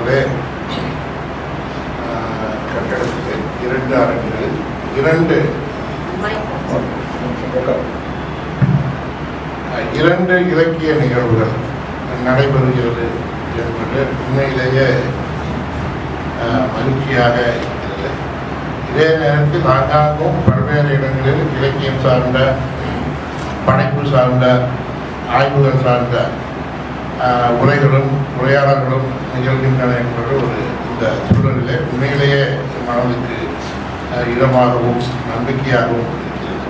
ஒரே கட்டடத்தில் 2 அரங்குகள் 2 இலக்கிய நிகழ்வுகள் நடைபெறுகிறது என்பது உண்மையிலேயே மகிழ்ச்சியாக இருக்கிறது. இதே நேரத்தில் ஆங்காங்கும் பல்வேறு இடங்களில் இலக்கியம் சார்ந்த, படைப்பு சார்ந்த, ஆய்வுகள் சார்ந்த உரைகளும் உரையாடல்களும் நிகழ்கின்றன என்பது இந்த சூழலிலே உண்மையிலேயே மனதுக்கு இதமாகவும் நம்பிக்கையாகவும் இருக்கிறது.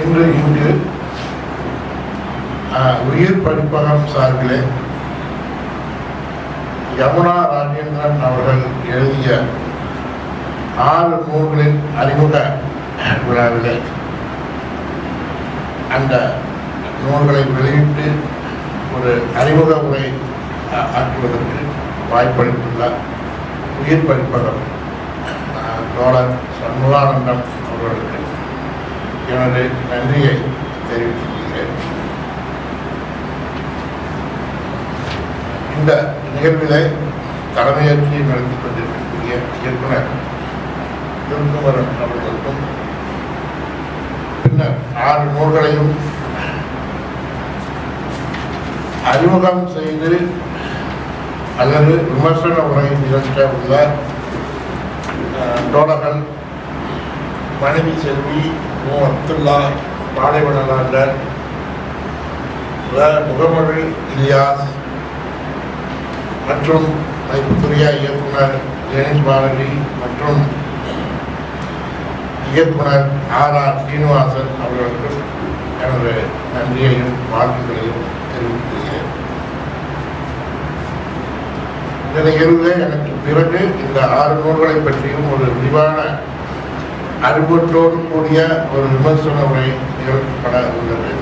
இன்று இங்கு உயிர் படிப்பகம் சார்பிலே யமுனா ராஜேந்திரன் அவர்கள் எழுதிய 6 நூல்களின் அறிமுக விழாவிலே அந்த நூல்களை வெளியிட்டு ஒரு அறிமுக உரை ஆற்றுவதற்கு வாய்ப்பளித்துள்ள உயிர் படிப்பகம் தோழர் சண்முகானந்தம் அவர்களுக்கு எனது நன்றியை தெரிவித்துள்ளேன். இந்த நிகழ்விலே தலைமையேற்றி நடத்தி கொண்டிருக்கக்கூடிய இயக்குனர் திருக்குமரன் அவர்களுக்கும், பின்னர் 6 நூல்களையும் அறிமுகம் செய்து அல்லது விமர்சன உரை நிகழ்த்த உள்ள தோழர்கள் மனைவி செல்வி மு. அப்துல்லா, பாலைவனலாண்டர், முகமது இலியாஸ் மற்றும் மதிப்புக்குரிய இயக்குனர் ஜெனிஸ் பாரதி மற்றும் இயக்குனர் ஆர். சீனிவாசன் அவர்களுக்கு எனது நன்றியையும் வாழ்த்துக்களையும் தெரிவித்துள்ளேன். இந்த நிகழ்வில் எனக்கு பிறகு இந்த 6 நூல்களை பற்றியும் ஒரு விரிவான அறிவுற்றோடு கூடிய ஒரு விமர்சன உரை நிகழ்த்தப்பட உள்ளது.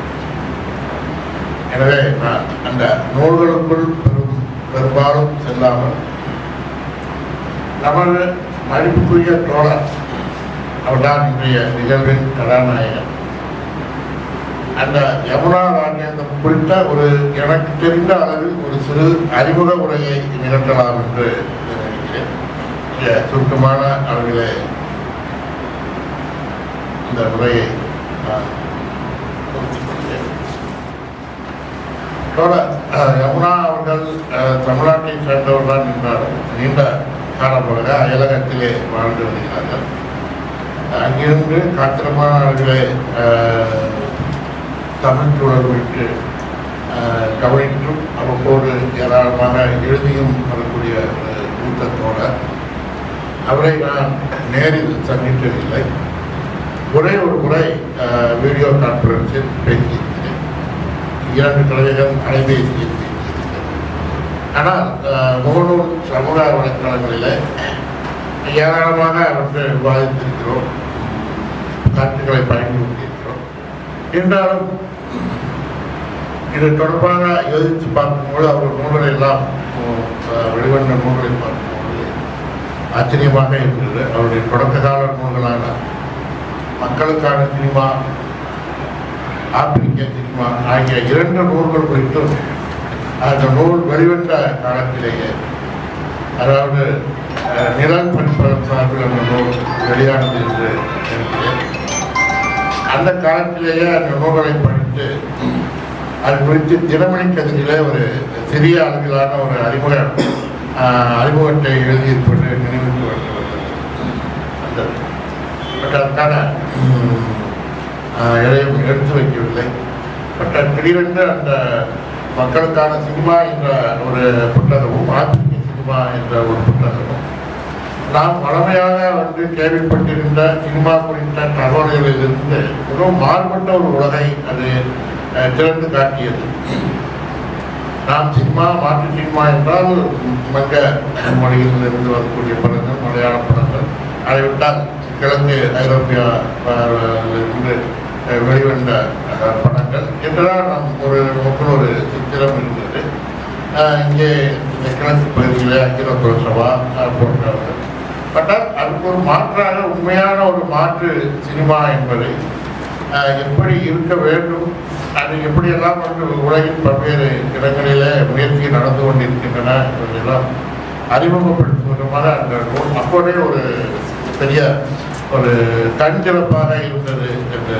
எனவே நான் அந்த நூல்களுக்குள் பெரும்பாலும் செல்லாமல் நமது மதிப்புக்குரிய தோழர் அவர்தான் இன்றைய நிகழ்வின் கதாநாயகன், அந்த யமுனா ராஜேந்திரன் குறித்த ஒரு எனக்கு தெரிந்த அளவில் ஒரு சிறு அறிமுக உரையை நிகழ்த்தலாம் என்று நினைக்கிறேன். சுருக்கமான அளவிலே இந்த உரையை நான் யமுனா அவர்கள் தமிழ்நாட்டை சேர்ந்தவர் தான் என்றாலும் நீண்ட காலமாக அயலகத்திலே வாழ்ந்து வருகிறார்கள். அங்கிருந்து காத்திரமான அளவிலே தமிழ் சூழல் குறித்து கவனித்தும் அவ்வப்போது ஏராளமாக எழுதியும் வரக்கூடிய ஒரு கூட்டத்தோடு அவரை நான் நேரில் சந்தித்ததில்லை. ஒரே ஒரு முறை வீடியோ கான்ஃபரன்ஸில் பேசியிருக்கிறேன். 2 தலைவர்கள் அலைபேசியில் பேசியிருக்கிறேன். ஆனால் முகநூல் சமூக வலைத்தளங்களில் ஏராளமாக வந்து விவாதித்திருக்கிறோம், கருத்துக்களை பயன்படுத்தியிருக்கிறோம். என்றாலும் இது தொடர்பாக யோசித்து பார்க்கும்போது அவர் நூல்களை எல்லாம் வெளிவந்த நூல்களை பார்க்கும்போது ஆச்சரியமாக இருந்தது. அவருடைய தொடக்க கால நூல்களான மக்களுக்கான சினிமா, ஆப்பிரிக்க சினிமா ஆகிய 2 நூல்கள் குறித்தும் அந்த நூல் வெளிவந்த காலத்திலேயே, அதாவது நிழல் படிப்பதன் சார்பில் அந்த நூல் வெளியானது என்று நினைக்கிறேன். அந்த காலத்திலேயே அந்த நூல்களை படித்து அது குறித்து தினமணி கதிரிலே ஒரு சிறிய அளவிலான ஒரு அறிமுகத்தை எழுதியிருப்பது நினைவுக்கு வருகிறது. அந்த அதற்கான எதையும் எடுத்து வைக்கவில்லை. திடீரென்று அந்த மக்களுக்கான சினிமா என்ற ஒரு புத்தகமும், ஆப்பிரிக்க சினிமா என்ற ஒரு புத்தகமும் நாம் வளமையாக வந்து கேள்விப்பட்டிருந்த சினிமா குறித்த தகவல்களிலிருந்து மிகவும் மாறுபட்ட ஒரு உலகை அது திறந்து காட்டியது. நாம் சினிமா, மாற்று சினிமா என்றால் மங்க மொழியில் இருந்து வரக்கூடிய படங்கள், மலையாள படங்கள், அதை விட்டால் கிழக்கு ஐரோப்பியாவிலிருந்து வெளிவந்த படங்கள் என்றுதான் நமக்கு ஒரு சித்திரம் இருந்தது. இங்கே இந்த கிழக்கு பகுதியில் அகில சபா போன்றவர்கள். பட் அதுக்கு ஒரு மாற்றாக உண்மையான ஒரு மாற்று சினிமா என்பதை எப்படி இருக்க வேண்டும், அது எப்படியெல்லாம் வந்து உலகின் பல்வேறு இடங்களில் முயற்சி நடந்து கொண்டிருக்கின்றன என்பதெல்லாம் அறிமுகப்படுத்தும் விதமாக அந்த நூல் அப்போதே ஒரு பெரிய ஒரு கண்திறப்பாக இருந்தது என்று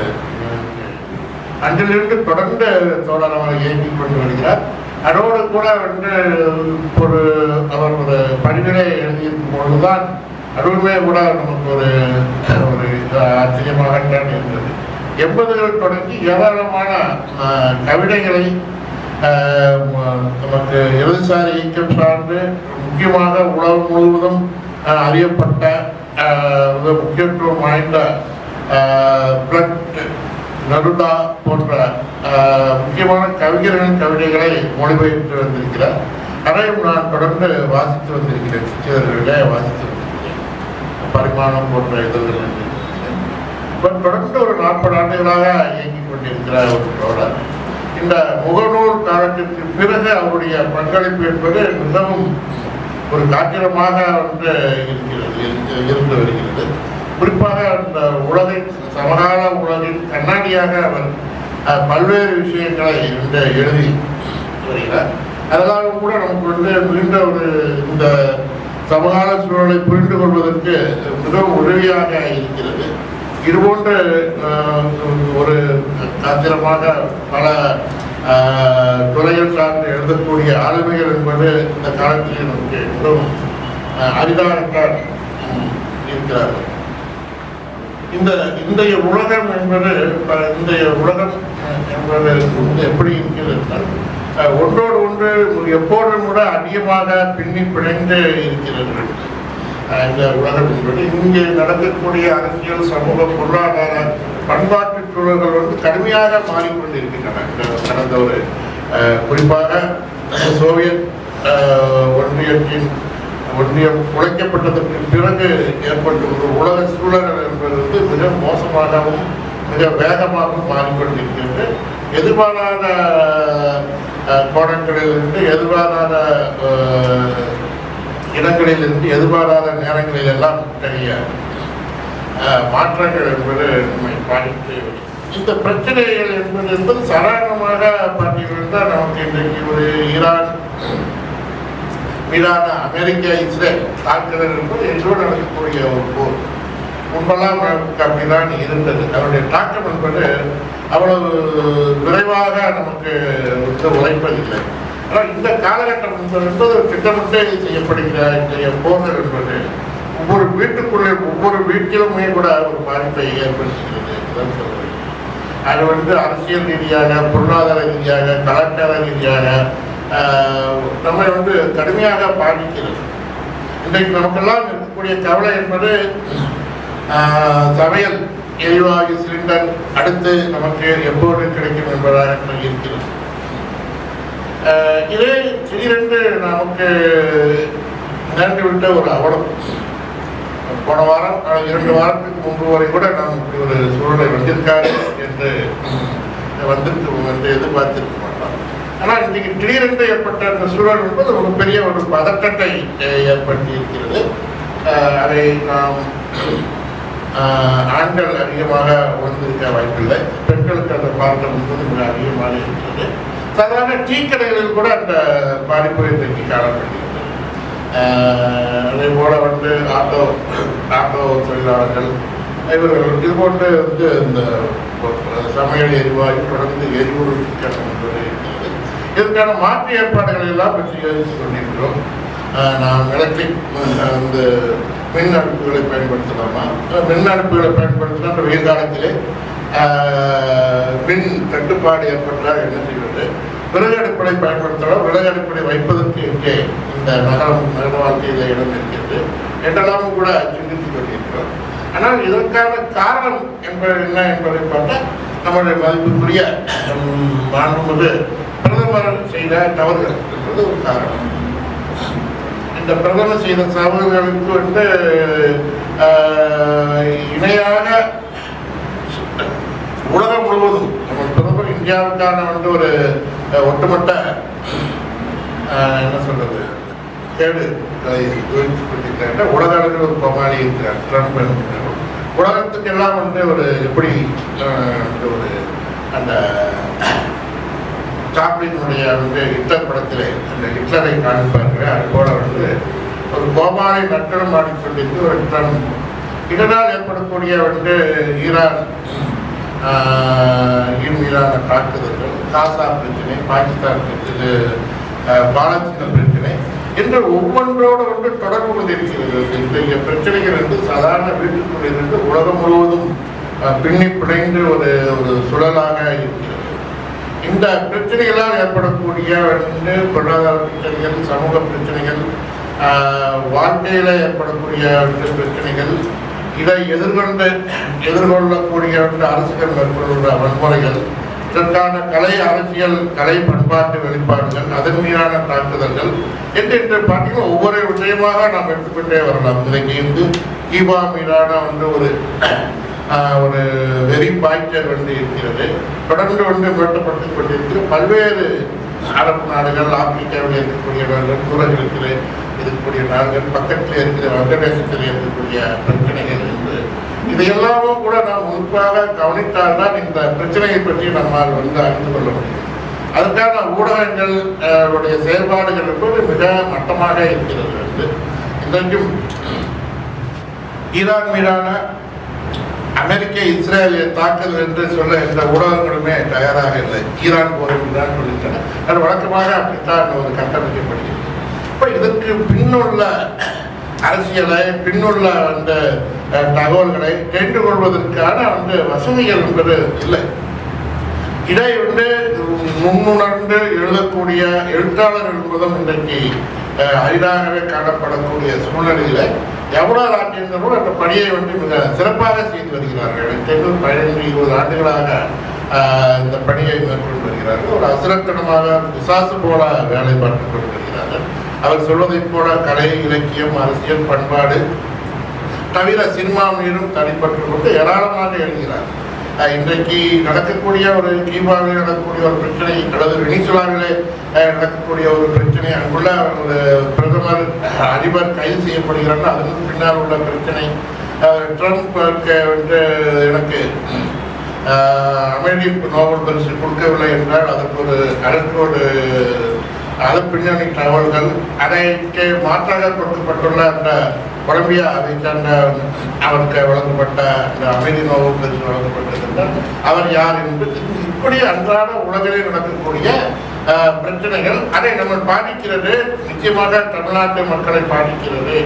அன்றிலிருந்து தொடர்ந்து தோழர் அவர் இயங்கிக் கொண்டு வருகிறார். அதோடு கூட வந்து அவர் ஒரு படிநிலை எழுதியிருக்கும் பொழுதுதான் அதுவுமே கூட நமக்கு ஒரு ஆச்சரியமாகத்தான் இருந்தது. 80கள் தொடங்கி ஏராளமான கவிதைகளை நமக்கு இடதுசாரி இயக்கம் சார்ந்து முக்கியமாக உலகம் முழுவதும் அறியப்பட்ட முக்கியத்துவம் வாய்ந்த நருதா போன்ற முக்கியமான கவிஞர்களின் கவிதைகளை மொழிபெயர்த்து வந்திருக்கிறார். அதையும் நான் தொடர்ந்து வாசித்து வந்திருக்கிறேன். சிற்றர்களிலே வாசித்து வந்திருக்கிறேன். பரிமாணம் போன்ற இதழ்கள் தொடர்ந்து ஒரு 40 ஆண்டுகளாக இயங்கிக் கொண்டிருக்கிற ஒரு தோழர். இந்த முகநூல் காலத்திற்கு பிறகு அவருடைய பங்களிப்பு என்பது மிகவும் ஒரு காத்திரமாக வந்து இருந்து வருகிறது. குறிப்பாக அந்த உலகின் சமகால உலகின் கண்ணாடியாக அவர் பல்வேறு விஷயங்களை எழுதி வருகிறார். அதெல்லாம் கூட நமக்கு வந்து மிகுந்த இந்த சமகால சூழலை புரிந்து கொள்வதற்கு மிகவும் உதவியாக இருக்கிறது. இதுபோன்ற ஒரு காத்திரமாக பல துறைகள் சார்ந்து எழுதக்கூடிய ஆளுமைகள் என்பது இந்த காலத்தில் நமக்கு மிகவும் அரிதாகத்தான் இருக்கிறார்கள். இன்றைய உலகம் என்பது எப்படி இருக்கிறது என்றால் ஒன்றோடு ஒன்று எப்போதும் கூட அதிகமாக பின்னி பிணைந்து இருக்கிறது. இந்த உலகம் என்பது இங்கே நடக்கக்கூடிய அரசியல், சமூக, பொருளாதார, பண்பாட்டு சூழல்கள் வந்து கடுமையாக மாறிக்கொண்டிருக்கின்றன. கடந்த ஒரு குறிப்பாக சோவியத் ஒன்றியம் உழைக்கப்பட்டதற்கு பிறகு ஏற்பட்ட ஒரு உலக சூழல் என்பது வந்து மிக மோசமாகவும் மிக வேகமாகவும் மாறிக்கொண்டிருக்கிறது. எதிர்பாராத கோணங்களிலிருந்து, எதிர்பாராத இடங்களிலிருந்து, எதிர்பாராத நேரங்களில் எல்லாம் இத்தகைய மாற்றங்கள் என்பது நம்மை பாதித்து இந்த பிரச்சனைகள் என்பது சாதாரணமாக பார்த்தீங்கன்னா நமக்கு இன்றைக்கு ஒரு ஈரான் மீதான அமெரிக்க இஸ்ரேல் தாக்குதல் என்பது எங்கோ நடக்கக்கூடிய ஒரு போர். முன்பெல்லாம் அப்படிதான் இருந்தது. அவருடைய தாக்கம் என்பது அவ்வளவு விரைவாக நமக்கு உழைப்பதில்லை. ஆனால் இந்த காலகட்டம் என்பது திட்டமிட்டே செய்யப்படுகிற இன்றைய போர்கள் என்பது ஒவ்வொரு வீட்டுக்குள்ளே ஒவ்வொரு வீட்டிலுமே கூட ஒரு பாதிப்பை ஏற்படுத்துகிறது. அது வந்து அரசியல் ரீதியாக, பொருளாதார ரீதியாக, கலாச்சார ரீதியாக நம்மை வந்து கடுமையாக பாதிக்கிறது. இன்றைக்கு நமக்கெல்லாம் இருக்கக்கூடிய கவலை என்பது சமையல் எரிவாயு சிலிண்டர் அடுத்து நமக்கு எப்போது கிடைக்கும் என்பதாக இருக்கிறது. இதே திடீரென்று நமக்கு நேர்ந்துவிட்ட ஒரு அவலம். போன வாரம் 2 வாரத்துக்கு முன்பு வரை கூட நாம் இப்படி ஒரு சூழலை வந்திருக்காரு என்று எதிர்பார்த்திருக்க மாட்டோம். ஆனால் இன்றைக்கு திடீரென்று ஏற்பட்ட அந்த சூழல் என்பது ஒரு பெரிய ஒரு பதட்டத்தை ஏற்படுத்தி இருக்கிறது. அதை நாம் ஆண்கள் அதிகமாக உணர்ந்திருக்க வாய்ப்பில்லை. பெண்களுக்கு அந்த பாதிப்பு என்பது மிக அதிகமாக இருக்கிறது. சாதாரண டீ கடைகளில் கூட அந்த பாதிப்பு இன்றைக்கு காணப்படுகிறது. அதே போல வந்து ஆட்டோ தொழிலாளர்கள் இவர்கள் இது போன்று இந்த சமையல் எரிவாயு தொடர்ந்து எரிபொருள் சிக்கனம் என்பது இருக்கிறது. இதற்கான மாற்று ஏற்பாடுகளை எல்லாம் பற்றி யோசித்துக் கொண்டிருக்கிறோம். நாம் எலக்ட்ரிக் அந்த மின் அடுப்புகளை பயன்படுத்தலாமா? மின் அடுப்புகளை பயன்படுத்தினா அந்த வெயில் காலத்திலே மின் தட்டுப்பாடு ஏற்பட்டால் என்ன செய்வது? விறகு அடுப்படை பயன்படுத்தலாம். விறகு அடுப்படை வைப்பதற்கு இங்கே இந்த நகர வாழ்க்கையில் இடம் இருக்கிறது என்றெல்லாம் கூட சிந்தித்துக் கொண்டிருக்கிறோம். ஆனால் இதற்கான காரணம் என்பது என்ன என்பதை பார்த்தால் நம்முடைய மதிப்புக்குரிய மாண்புமிகு பிரதமர் செய்த தவறுகள் என்பது ஒரு காரணம். இந்த பிரதமர் செய்த தவறுகளுக்கு வந்து இணையாக உலகம் முழுவதும் நம்ம பிரதமர் இந்தியாவுக்கான வந்து ஒரு ஒட்டுமொத்த என்ன சொல்றது கேடு கொண்டிருக்கிறாங்க. உலக அளவில் ஒரு பமாளி இருக்கிறார் ட்ரம்ப் என்கிறார். உலகத்துக்கெல்லாம் வந்து ஒரு எப்படி ஒரு அந்த சாப்ளினுடைய ஹிட்லர் படத்திலே அந்த ஹிட்லரை காண்பார்கள். அதுபோல ஒரு கோமாளி நட்டனம் ஆடிக்கொண்டிருந்து ஒரு ட்ரம்ப் இதனால் ஏற்படக்கூடிய ஈரான் மீதான தாக்குதல்கள், காசா பிரச்சனை, பாகிஸ்தான் பிரச்சனை, பாலஸ்தீன பிரச்சனை என்று ஒவ்வொன்றோடு தொடர்பு கொண்டிருக்கிறது. இன்றைய பிரச்சனைகள் சாதாரண வீட்டுக்குள் இருந்து உலகம் முழுவதும் பின்னி பிணைந்து ஒரு சுழலாக இருக்கிறது. இந்த பிரச்சனைகளால் ஏற்படக்கூடிய பொருளாதார பிரச்சனைகள், சமூக பிரச்சனைகள், வாழ்க்கையில் ஏற்படக்கூடிய பிரச்சனைகள், இதை எதிர்கொள்ளக்கூடிய அரசுகள் மேற்கொள்ளுள்ள வன்முறைகள், இதற்கான கலை அரசியல், கலை பண்பாட்டு வெளிப்பாடுகள், அதன் மீதான தாக்குதல்கள் என்று பார்த்தீங்கன்னா ஒவ்வொரு விஷயமாக நாம் எடுத்துக்கொண்டே வரலாம். இன்றைக்கு கீபா மீதான ஒரு வெறி பாய்ச்சல் இருக்கிறது. தொடர்ந்து மிரட்டப்பட்டுக் கொண்டிருக்கிற பல்வேறு அரபு நாடுகள், ஆப்பிரிக்காவில் இருக்கக்கூடிய நாடுகள், தூரங்களுக்கு இருக்கக்கூடிய நாடுகள், பக்கத்தில் இருக்கிற வங்கதேசத்தில் இருக்கக்கூடிய பிரச்சனைகள் என்று இதையெல்லாமும் கூட நாம் முன்பாக கவனித்தால்தான் இந்த பிரச்சனையை பற்றி நம்மால் அறிந்து கொள்ள முடியும். அதுக்கான ஊடகங்கள் செயல்பாடுகள் என்பது மிக மட்டமாக இருக்கிறது. இன்றைக்கும் ஈரான் மீதான அமெரிக்க இஸ்ரேல் தாக்குதல் என்று சொல்ல எந்த ஊடகங்களுமே தயாராக இல்லை. ஈரான் போர் என்றுதான் சொல்லிட்டன. அது வழக்கமாக அப்படித்தான் ஒரு கட்டமைக்கப்படுகிறது. இப்போ இதற்கு பின்னுள்ள அரசியலை, பின்னுள்ள தகவல்களை தெரிந்து கொள்வதற்கான வசதிகள் என்பது இல்லை. இதை முன்னுணர்ந்து எழுதக்கூடிய எழுத்தாளர் என்பதும் இன்றைக்கு அரிதாகவே காணப்படக்கூடிய சூழ்நிலையில் எவ்வளோ ராஜேந்திரனும் அந்த பணியை மிக சிறப்பாக செய்து வருகிறார்கள். 15-20 ஆண்டுகளாக இந்த பணியை மேற்கொண்டு வருகிறார்கள். ஒரு அசுரத்தனமாக பிசாசு போல வேலை பார்த்துக் கொண்டு வருகிறார்கள். அவர் சொல்வதைப் போல கலை, இலக்கியம், அரசியல், பண்பாடு தவிர சினிமா மீதும் தனிப்பட்டு கொண்டு ஏராளமாக எழுதுகிறார். இன்றைக்கு நடக்கக்கூடிய கீபாவில் நடக்கக்கூடிய ஒரு பிரச்சனை, அல்லது வெனிசுலாவிலே நடக்கக்கூடிய ஒரு பிரச்சனை, அங்குள்ள ஒரு பிரதமர், அதிபர் கைது செய்யப்படுகிறார், அதற்கு பின்னால் உள்ள பிரச்சனை, ட்ரம்ப் எனக்கு அமைதி நோபல் பரிசு கொடுக்கவில்லை என்றால் அதற்கு அது பின்னணி தகவல்கள், அதற்கு மாற்றாக கொடுக்கப்பட்டுள்ள அந்த கொலம்பியாவை சார்ந்த அவருக்கு வழங்கப்பட்ட அந்த அமைதி நோபல் பரிசு வழங்கப்பட்டிருந்தால் அவர் யார் என்பது இப்படி அன்றாட உலகிலே நடக்கக்கூடிய பிரச்சனைகள் அதை நம்ம பாதிக்கிறது. நிச்சயமாக தமிழ்நாட்டு மக்களை பாதிக்கிறது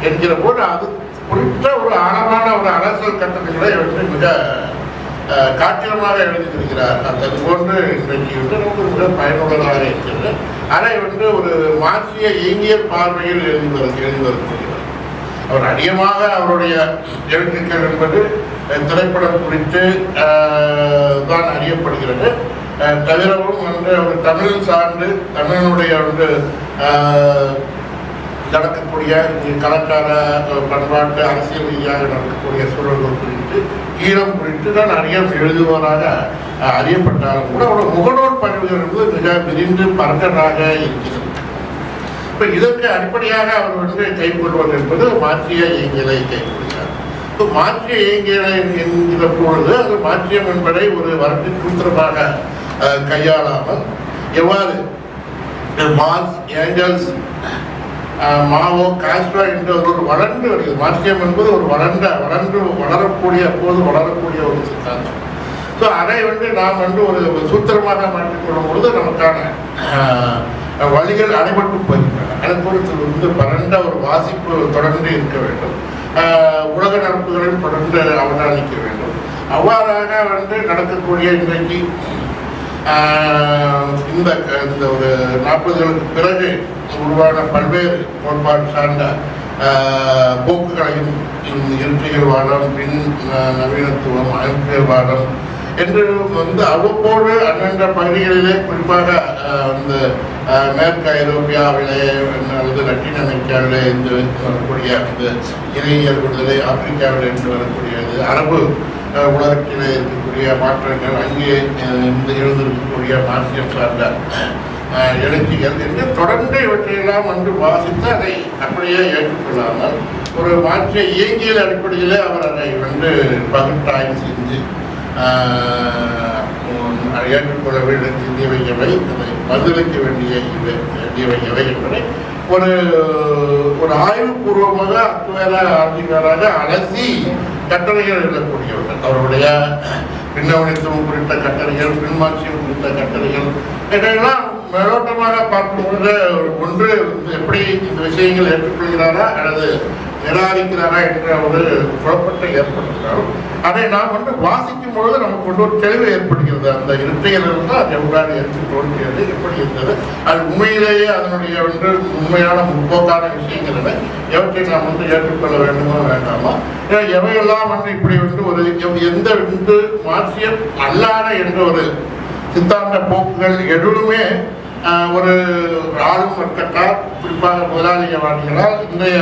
என்கிற போது அது குறித்த ஒரு ஆழமான ஒரு அரசியல் கட்டணங்களை மிக காத்திரமாக எழுதியிருக்கிறார். அது போன்று இன்றைக்கு நமக்கு மிக பயனுள்ளதாக இருக்கிறது. அதை ஒரு மாற்றிய இயங்கியல் பார்வையில் எழுதி வரக்கூடியவர். அவர் அதிகமாக அவருடைய எழுத்துக்கள் என்பது திரைப்படம் குறித்து தான் அறியப்படுகிறது. தவிரவும் ஒரு தமிழ் சார்ந்து தமிழனுடைய நடக்கக்கூடிய கலாச்சார, பண்பாட்டு, அரசியல் ரீதியாக நடக்கக்கூடிய சூழல்கள் குறித்து, ஈழம் குறித்து தான் நிறைய எழுதுவதாக அறியப்பட்டாலும் கூட அவருடைய முகநூல் பதிவுகள் என்பது மிக விரிந்து பரந்ததாக இருக்கிறது. இப்போ இதற்கு அடிப்படையாக அவர் கைக்கொள்வது என்பது மாற்றிய இயங்கியலை கைக்கொள்கிறார். இப்போ மாற்றிய இயங்கியலை என்கிற பொழுது அது மாற்றியம் என்பதை ஒரு வரட்டு சூத்திரமாக கையாளாமல் எவ்வாறு மார்க்ஸ், ஏஞ்சல்ஸ், மாவோ, காஸ்ட்ரோ என்ற ஒரு வளர்ந்து வருகிறது. மார்க்சியம் என்பது ஒரு வளரக்கூடிய ஒரு சித்தாந்தம். ஸோ அதை நாம் ஒரு சூத்திரமாக மாற்றிக்கொள்ளும் பொழுது நமக்கான வழிகள் அடைபட்டு போகின்றன. அதை பொறுத்து பரந்த ஒரு வாசிப்பு தொடர்ந்து இருக்க வேண்டும். உலக நடப்புகளையும் தொடர்ந்து அவதானிக்க வேண்டும். அவ்வாறாக நடக்கக்கூடிய இன்றைக்கு இந்த ஒரு 40களுக்கு பிறகு உருவான பல்வேறு கோட்பாடு சார்ந்த போக்குகளையும் இருக்கைகள்வாதம், பின் நவீனத்துவம், அமைப்பியல்வாதம் என்று அவ்வப்போது அந்தந்த பகுதிகளிலே குறிப்பாக மேற்கு ஐரோப்பியாவிலே அல்லது லத்தீன் அமெரிக்காவிலே இருந்து வரக்கூடிய இணையியல் விடுதலை, ஆப்பிரிக்காவில் இருந்து வரக்கூடியது, அரபு உலகத்திலே இருக்கக்கூடிய மாற்றங்கள், அங்கே இருந்து எழுந்திருக்கக்கூடிய மார்க்சியம் சார்ந்த எழுச்சிகள் என்று தொடர்ந்து இவற்றையெல்லாம் வாசித்து அதை அப்படியே ஏற்றுக்கொள்ளாமல் ஒரு மாற்றிய இயங்கியல் அடிப்படையில் அவர் அதை பகுத்தாய்வு செஞ்சு ஏற்றுக்கொள்ள வேண்டியவை எவை, அதை பதிலளிக்க வேண்டியவை எவை என்பதை ஒரு ஒரு ஆய்வுபூர்வமாக அத்துவேராக அலசி கட்டுரைகள் எழுதக்கூடியவர்கள். அவருடைய பின்னவனித்துவம் குறித்த கட்டுரைகள், பின்மாட்சியம் குறித்த கட்டுரைகள், இதையெல்லாம் மேலோட்டமாக பார்க்கும்போது ஒன்று எப்படி இந்த விஷயங்கள் ஏற்றுக்கொள்கிறாரா அல்லது நிராகரிக்கிறாரா என்ற ஒரு குழப்பத்தை ஏற்படுத்தினாலும் அதை நாம் வாசிக்கும் பொழுது நமக்கு ஒரு தெளிவு ஏற்படுகிறது. அந்த இருக்கையிலிருந்து அது எவ்வாறு எடுத்து தோன்றியது, எப்படி இருந்தது, அது உண்மையிலேயே அதனுடைய உண்மையான முற்போக்கான விஷயங்கள் என எவற்றை நாம் ஏற்றுக்கொள்ள வேண்டுமோ வேண்டாமா, எவையெல்லாம் இப்படி ஒரு எந்த மார்க்சியம் அல்லாத என்ற ஒரு சித்தாந்த போக்குகள் எதுவுமே ஒரு ஆளும் வர்க்கத்தால், குறிப்பாக முதலாளியவாதிகளால் இன்றைய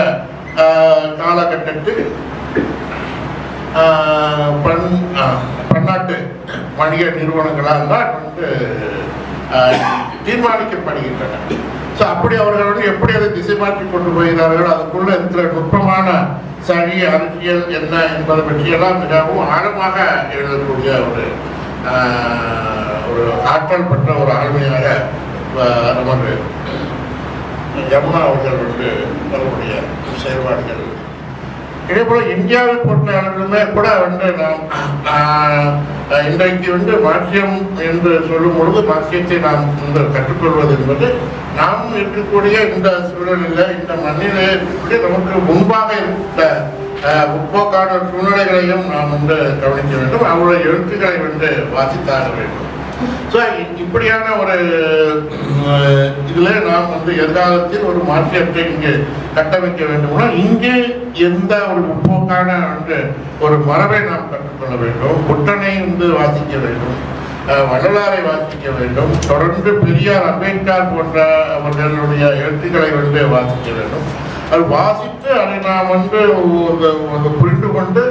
காலகட்டத்தில் பன்னாட்டு வணிக நிறுவனங்களால் தான் தீர்மானிக்கப்படுகின்றன. ஸோ அப்படி அவர்கள் எப்படி அதை திசை மாற்றி கொண்டு போகிறார்கள், அதுக்குள்ள இருக்கிற நுட்பமான சரி அரசியல் என்ன என்பதை பற்றியெல்லாம் மிகவும் ஆழமாக எழுதக்கூடிய ஒரு ஆற்றல் பெற்ற ஒரு ஆளுமையாக நமது யமுனா அவர்கள் வரக்கூடிய செயல்பாடுகள். இதே போல இந்தியாவை பொறுத்த அளவிலுமே கூட நாம் இன்றைக்கு மார்க்சியம் என்று சொல்லும் பொழுது மார்க்சியத்தை நாம் கற்றுக்கொள்வது என்பது நாம் இருக்கக்கூடிய இந்த சூழலில், இந்த மண்ணிலே இருக்கக்கூடிய நமக்கு முன்பாக இருந்த முற்போக்கான சூழ்நிலைகளையும் நாம் கவனிக்க வேண்டும். அவருடைய எழுத்துக்களை வாசித்தாக வேண்டும். ஸோ இப்படியான ஒரு இதில் நாம் எதிர்காலத்தில் ஒரு மாற்றத்தை இங்கு கட்டமைக்க வேண்டும்னா இங்கே எந்த ஒரு முற்போக்கான ஒரு மரபை நாம் கற்றுக்கொள்ள வேண்டும். புட்டனை வாசிக்க வேண்டும், வள்ளலாரை வாசிக்க வேண்டும், தொடர்ந்து பெரியார், அம்பேத்கர் போன்ற அவர்களுடைய எழுத்துக்களை வாசிக்க வேண்டும். அது வாசித்து அதை நாம் புரிந்து கொண்டு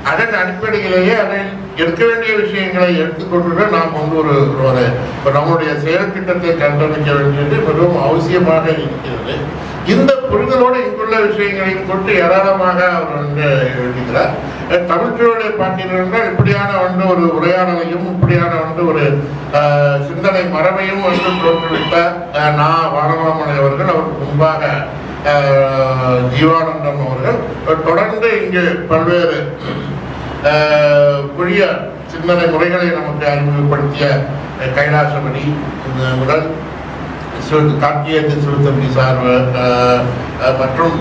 அதன் அடிப்படையிலேயே அதை எடுக்க வேண்டிய விஷயங்களை எடுத்துக்கொண்டு நாம் நம்முடைய செயல் திட்டத்தை கண்டமைக்க வேண்டியது மிகவும் அவசியமாக இருக்கிறது. இந்த புரிதலோடு இங்குள்ள விஷயங்களையும் கொண்டு ஏராளமாக அவர் எழுதுகிறார். தமிழ்ச்சூழலை பார்த்தீர்கள் இப்படியான ஒரு உரையாடலையும் இப்படியான ஒரு சிந்தனை மரபையும் தோற்றுவித்த வானமாமலை அவர்கள், அவருக்கு முன்பாக ஜீவானந்தம் அவர்கள் தொடர்ந்து இங்கு பல்வேறு புதிய சிந்தனை முறைகளை நமக்கு அறிமுகப்படுத்திய கைலாசபடி முதல் கார்த்திகேய சிறுத்தம்பி சார்பு மற்றும்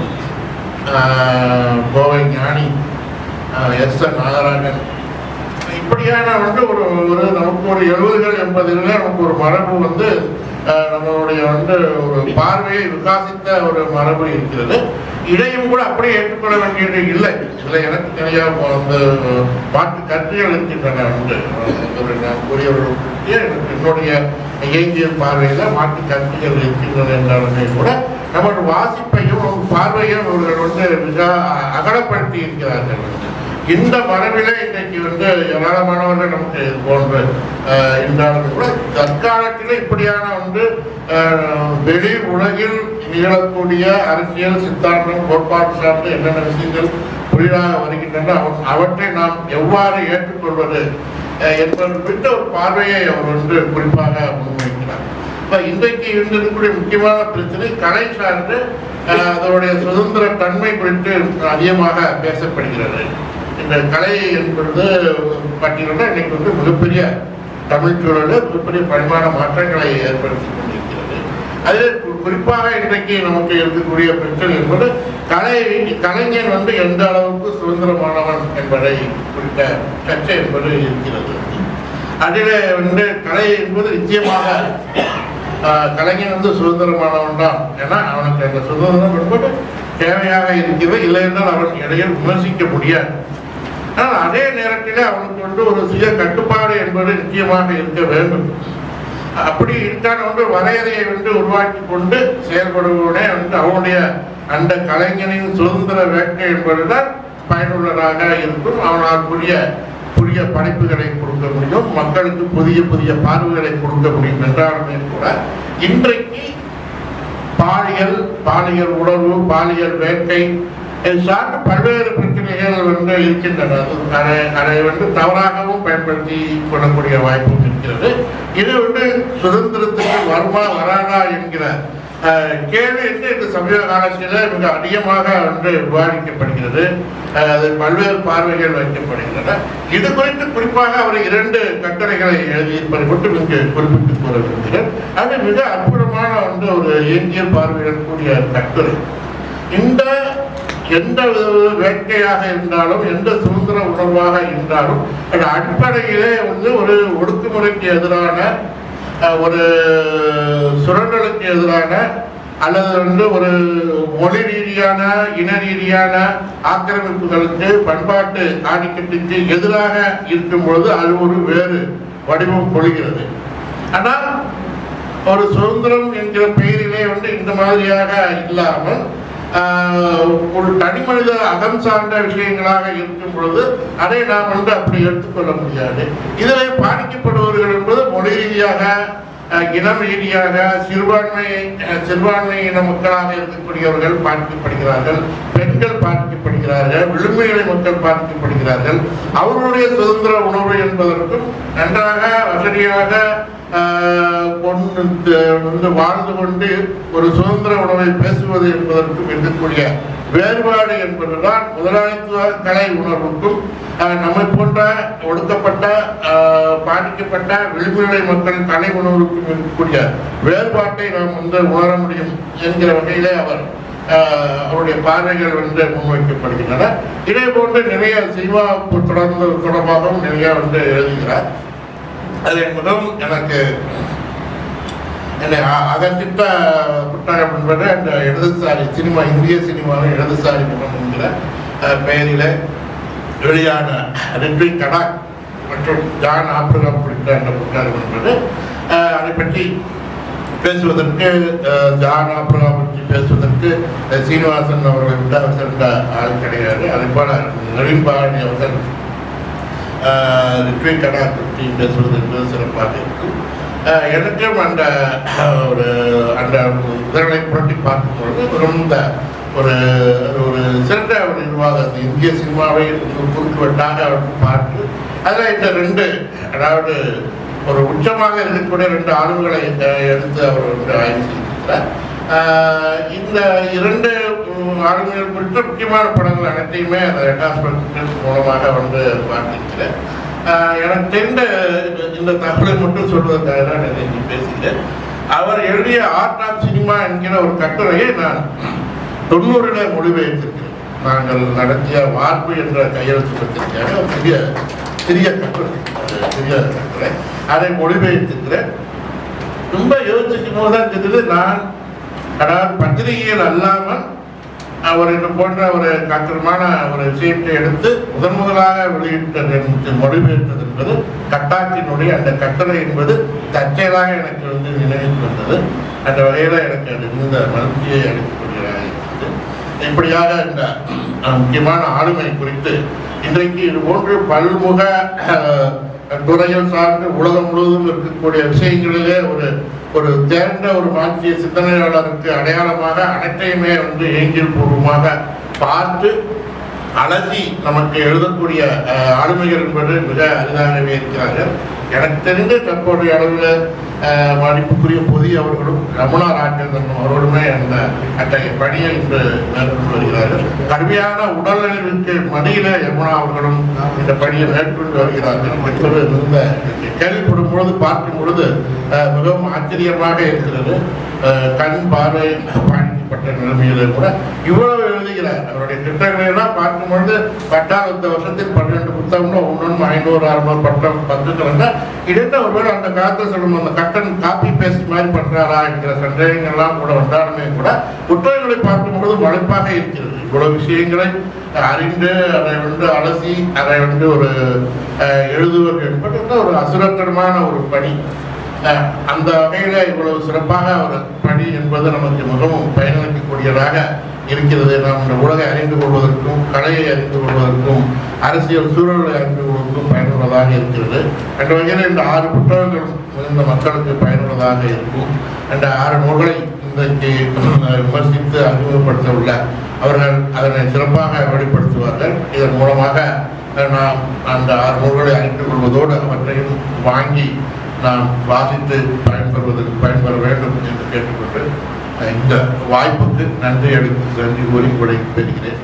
கோவை ஞானி எஸ் என் நாகராஜன், இப்படியான ஒரு நமக்கு ஒரு 70கள் 80களில் நமக்கு ஒரு மரபு நம்மளுடைய ஒரு பார்வையை விகாசித்த ஒரு மரபு இருக்கிறது. இதையும் கூட அப்படியே ஏற்றுக்கொள்ள வேண்டியது இல்லை. இதில் எனக்கு நிறைய மாற்று கருத்துகள் இருக்கின்றன. நான் கூறியவர்களுக்கு எனக்கு என்னுடைய இயங்கியல் பார்வையில் மாற்று கருத்துகள் இருக்கின்றன என்றாலுமே கூட நம்மளோட வாசிப்பையும் பார்வையும் அவர்கள் மிக அகலப்படுத்தி இருக்கிறார்கள். இந்த மரபிலே இன்றைக்கு ஏராளமானவர்கள் நமக்கு போன்று இருந்தாலும் கூட தற்காலத்தில் இப்படியான வெளி உலகில் நிகழக்கூடிய அரசியல் சித்தாந்தம் கோட்பாடு சார்ந்த என்னென்ன விஷயங்கள் புதிதாக வருகின்றன அவற்றை நாம் எவ்வாறு ஏற்றுக்கொள்வது என்பது குறித்த ஒரு பார்வையை அவர் குறிப்பாக முன்வைக்கிறார். இப்போ இன்றைக்கு இருந்திருக்கக்கூடிய முக்கியமான பிரச்சனை கலை சார்ந்து அதனுடைய சுதந்திர தன்மை குறித்து அதிகமாக பேசப்படுகிறது. இந்த கலை என்பது பார்த்தீங்கன்னா இன்னைக்கு மிகப்பெரிய தமிழ் சூழலில் மிகப்பெரிய பரிமாண மாற்றங்களை ஏற்படுத்தி கொண்டிருக்கிறது. அதில் குறிப்பாக இன்றைக்கு நமக்கு இருக்கக்கூடிய பிரச்சனை என்பது கலைஞன் எந்த அளவுக்கு சுதந்திரமானவன் என்பதை குறித்த சர்ச்சை என்பது இருக்கிறது. அதில் கலை என்பது நிச்சயமாக கலைஞன் சுதந்திரமானவன் தான். ஏன்னா அவனுக்கு அந்த சுதந்திரம் என்பது தேவையாக இருக்கிறது, இல்லை என்றால் அவன் இடையில் விமர்சிக்க முடியாது. ஆனால் அதே நேரத்தில் அவனுக்கு ஒரு சுய கட்டுப்பாடு என்பது நிச்சயமாக இருக்க வேண்டும். அப்படி இருக்கான வரையறையை உருவாக்கி கொண்டு செயல்படுவனே அவனுடைய அந்த கலைஞனின் சுதந்திர வேட்கை என்பதுதான் பயனுள்ளதாக இருக்கும். அவனால் புதிய படைப்புகளை கொடுக்க முடியும், மக்களுக்கு புதிய புதிய பார்வைகளை கொடுக்க முடியும் என்றாலுமே கூட இன்றைக்கு பாலியல் உணர்வு, பாலியல் வேட்கை சார்ந்த பல்வேறு பிரச்சனைகள் இருக்கின்றன. அதை தவறாகவும் பயன்படுத்தி கொள்ளக்கூடிய வாய்ப்பும் இருக்கிறது. இது சுதந்திரத்துக்கு வருமா வராதா என்கிற கேள்வி இந்த சமீப காலத்தில் மிக அதிகமாக விவாதிக்கப்படுகிறது. அது பல்வேறு பார்வைகள் வைக்கப்படுகின்றன. இது குறித்து குறிப்பாக அவர் 2 கட்டுரைகளை எழுதியிருப்பதை மட்டும் இங்கு குறிப்பிட்டு கூற விரும்புகிறேன். அது மிக அற்புதமான ஒரு இயங்கியல் பார்வையுடன் கூடிய கட்டுரை. இந்த எந்த வேட்கையாக இருந்தாலும், எந்த சுதந்திர உணர்வாக இருந்தாலும், அது அடிப்படையிலே ஒரு ஒடுக்குமுறைக்கு எதிரான, ஒரு சுரண்டலுக்கு எதிரான, அல்லது ஒரு மொழி ரீதியான, இன ரீதியான ஆக்கிரமிப்புகளுக்கு, பண்பாட்டு ஆதிக்கத்திற்கு எதிராக இருக்கும் பொழுது அது ஒரு வேறு வடிவம் கொள்கிறது. ஆனால் ஒரு சுதந்திரம் என்கிற பெயரிலே இந்த மாதிரியாக இல்லாமல் ஒரு தனி மனித அகம் சார்ந்த விஷயங்களாக இருக்கும் பொழுது அதை நாம் அப்படி எடுத்துக்கொள்ள முடியாது. இதில் பாதிக்கப்படுபவர்கள் என்பது மொழி ரீதியாக, இனம் ரீதியாக, சிறுபான்மை இன மக்களாக இருக்கக்கூடியவர்கள் பாதிக்கப்படுகிறார்கள், பெண்கள் பாதிக்கப்படுகிறார்கள், விளிம்புநிலை மக்கள் பாதிக்கப்படுகிறார்கள். அவர்களுடைய சுதந்திர உணர்வு என்பதற்கும் நன்றாக வசதியாக வாழ்ந்து கொண்டு ஒரு சுதந்திர உணவை பேசுவது என்பதற்கும் இருக்கக்கூடிய வேறுபாடு என்பதுதான் முதலாளித்துவ கலை உணர்வுக்கும் நம்மை போன்ற ஒடுக்கப்பட்ட, பாதிக்கப்பட்ட விளிம்புநிலை மக்கள் கலை உணர்வுக்கும் இருக்கக்கூடிய வேறுபாட்டை நாம் உணர முடியும் என்கிற வகையிலே அவருடைய பார்வைகள் முன்வைக்கப்படுகின்றன. இதே போன்று நிறைய சினிமா தொடர்பாகவும் நிறைய எழுதுகிறார். அது மிகவும் எனக்கு என்னை அகற்றிட்ட புத்தகம் என்பது அந்த இடதுசாரி சினிமா, இந்திய சினிமாவின் இடதுசாரி முகம் என்கிற பெயரில் வெளியான ரிட்விக் கடாக் மற்றும் ஜான் ஆப்ரகாம் குறித்த அந்த புத்தகம் என்பது அதை பற்றி பேசுவதற்கு, ஜான் ஆப்ரகாம் பற்றி பேசுவதற்கு சீனிவாசன் அவர்களை விட்டு அவர் சிறந்த ஆள் கிடையாது. அதே போல நவீன்பாணி அவர்கள் ரிட்விக் கடாக் பற்றி பேசுவது என்பது சிறப்பாக இருக்கும். எனக்கும் அந்த இதழை புரட்டி பார்க்கும்பொழுது ரொம்ப ஒரு சிறந்த ஒரு நிர்வாகத்தை இந்திய சினிமாவை குறுக்குவெட்டாக பார்த்து அதில் இந்த 2, அதாவது ஒரு உச்சமாக இருக்கக்கூடிய 2 ஆளுங்களை எடுத்து அவர் ஆய்வு செய்திருக்கிறார். இந்த 2 ஆளுமைகள் குறித்த முக்கியமான படங்கள் அனைத்தையுமே அந்த ரெட்டாஸ்பெக்ட் மூலமாக பார்த்திருக்கிறேன். எனக்கு தெரிந்த இந்த தகவலை மட்டும் சொல்வதற்காக தான் இன்றைக்கு பேசுகிறேன். அவர் எழுதிய ஆர்ட் ஆஃப் சினிமா என்கிற ஒரு கட்டுரையை நான் 90ல் மொழிபெயர்த்திருக்கிறேன். நாங்கள் நடத்திய வார்ப்பு என்ற கையெழுத்து பத்திரிகையாக ஒரு சிறிய கட்டுரை அதை மொழிபெயர்த்திருக்கிறேன். ரொம்ப யோசிக்கும் போது தான் தெரியுது, நான் அதாவது பத்திரிகைகள் அல்லாமல் அவர் இது போன்ற ஒரு காத்திரமான ஒரு விஷயத்தை எடுத்து முதலாக வெளியிட்டது, மொழிபெயர்த்தது என்பது கட்டாக்கினுடைய அந்த கட்டளை என்பது தற்செயலாக எனக்கு நினைவுக்கு வந்தது. அந்த வகையில் எனக்கு அது இந்த மகிழ்ச்சியை அளிக்கக்கூடியதாக இருந்தது. இப்படியாக இந்த முக்கியமான ஆளுமை குறித்து இன்றைக்கு இது போன்று பல்முக துறையில் சார்ந்து உலகம் முழுவதும் இருக்கக்கூடிய விஷயங்களிலே ஒரு தேர்ந்த ஒரு மாற்றிய சிந்தனையாளருக்கு அடையாளமாக அனைத்தையுமே ஏங்கியல் பூர்வமாக பார்த்து அலசி நமக்கு எழுதக்கூடிய ஆளுமைகள் என்பது மிக அரிதாகவே இருக்கிறார்கள். எனக்கு தெரிந்த தற்போதைய அளவில் மதிப்புக்குரிய பொதி அவர்களும் ரமணா ராஜேந்திரன் அவர்களுமே அந்த அத்தகைய பணியை இன்று மேற்கொண்டு வருகிறார்கள். கடுமையான உடல்நலனுக்கு மடியில யமுனா அவர்களும் இந்த பணியை மேற்கொண்டு வருகிறார்கள். மற்றொரு இருந்த கேள்விப்படும் பொழுது பார்க்கும் பொழுது மிகவும் ஆச்சரியமாக இருக்கிறது. கண் பார்வை பாதிக்கப்பட்ட நிலைமையில கூட இவ்வளவு எழுதுகிறார். அவருடைய திட்டங்களை எல்லாம் பார்க்கும் பொழுது இந்த வருஷத்தில் 12 புத்தகம்னு ஒன்னொன்று 500 600 பட்டம் 10 இடத்த ஒருவேளை அந்த காலத்தை சொல்லும் அந்த கட்டன் காப்பி பேஸ்ட் மாதிரி பண்றாரா என்கிற சந்தேகங்கள்லாம் கூட வந்தாலுமே கூட புத்தகங்களை பார்க்கும்பொழுது மலைப்பாக இருக்கிறது. இவ்வளவு விஷயங்களை அறிந்து அதை அலசி அதை ஒரு எழுதுவது என்பது ஒரு அசுரத்தனமான ஒரு பணி. அந்த வகையில இவ்வளவு சிறப்பாக ஒரு பணி என்பது நமக்கு மிகவும் பயனளிக்கக்கூடியதாக இருக்கிறது. நாம் இந்த உலகை அறிந்து கொள்வதற்கும், கலையை அறிந்து கொள்வதற்கும், அரசியல் சூழலை அறிந்து கொள்வதற்கும் பயனுள்ளதாக இருக்கிறது. அந்த வகையில் இந்த 6 புத்தகங்களும் இந்த மக்களுக்கு பயனுள்ளதாக இருக்கும். அந்த 6 நூல்களை இன்றைக்கு விமர்சித்து அறிமுகப்படுத்த உள்ள அவர்கள் அதனை சிறப்பாக வெளிப்படுத்துவார்கள். இதன் மூலமாக நாம் அந்த 6 நூல்களை அறிந்து கொள்வதோடு அவற்றையும் வாங்கி நாம் வாசித்து பயன்பெற வேண்டும் என்று கேட்டுக்கொண்டு இந்த வாய்ப்புக்கு நன்றி கூறி விடை பெறுகிறேன்.